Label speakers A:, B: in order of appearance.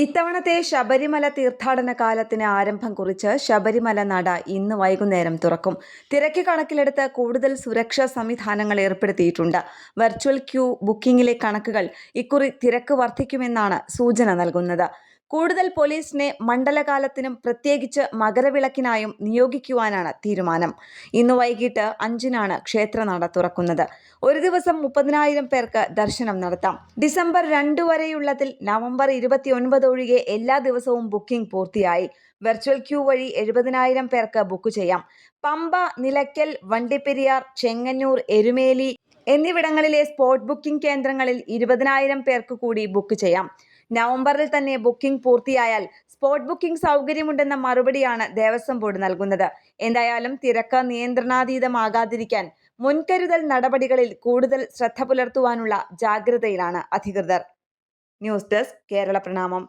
A: ഇത്തവണത്തെ ശബരിമല തീർത്ഥാടന കാലത്തിന് ആരംഭം കുറിച്ച് ശബരിമല നട ഇന്ന് വൈകുന്നേരം തുറക്കും. തിരക്ക് കണക്കിലെടുത്ത് കൂടുതൽ സുരക്ഷാ സംവിധാനങ്ങൾ ഏർപ്പെടുത്തിയിട്ടുണ്ട്. വെർച്വൽ ക്യൂ ബുക്കിംഗിലെ കണക്കുകൾ ഇക്കുറി തിരക്ക് വർദ്ധിക്കുമെന്നാണ് സൂചന നൽകുന്നത്. കൂടുതൽ പോലീസിനെ മണ്ഡലകാലത്തിനും പ്രത്യേകിച്ച് മകരവിളക്കിനായും നിയോഗിക്കുവാനാണ് തീരുമാനം. ഇന്ന് വൈകിട്ട് 5-നാണ് ക്ഷേത്രനട തുറക്കുന്നത്. ഒരു ദിവസം 30,000 പേർക്ക് ദർശനം നടത്താം. ഡിസംബർ 2 വരെയുള്ളതിൽ നവംബർ 29 ഒഴികെ എല്ലാ ദിവസവും ബുക്കിംഗ് പൂർത്തിയായി. വെർച്വൽ ക്യൂ വഴി 70,000 പേർക്ക് ബുക്ക് ചെയ്യാം. പമ്പ, നിലയ്ക്കൽ, വണ്ടിപ്പെരിയാർ, ചെങ്ങന്നൂർ, എരുമേലി എന്നിവിടങ്ങളിലെ സ്പോട്ട് ബുക്കിംഗ് കേന്ദ്രങ്ങളിൽ 20,000 പേർക്ക് കൂടി ബുക്ക് ചെയ്യാം. നവംബറിൽ തന്നെ ബുക്കിംഗ് പൂർത്തിയായാൽ സ്പോട്ട് ബുക്കിംഗ് സൗകര്യമുണ്ടെന്ന മറുപടിയാണ് ദേവസ്വം ബോർഡ് നൽകുന്നത്. എന്തായാലും തിരക്ക് നിയന്ത്രണാതീതമാകാതിരിക്കാൻ മുൻകരുതൽ നടപടികളിൽ കൂടുതൽ ശ്രദ്ധ പുലർത്തുവാനുള്ള ജാഗ്രതയിലാണ് അധികൃതർ. ന്യൂസ് ഡെസ്ക് കേരള പ്രണാമം.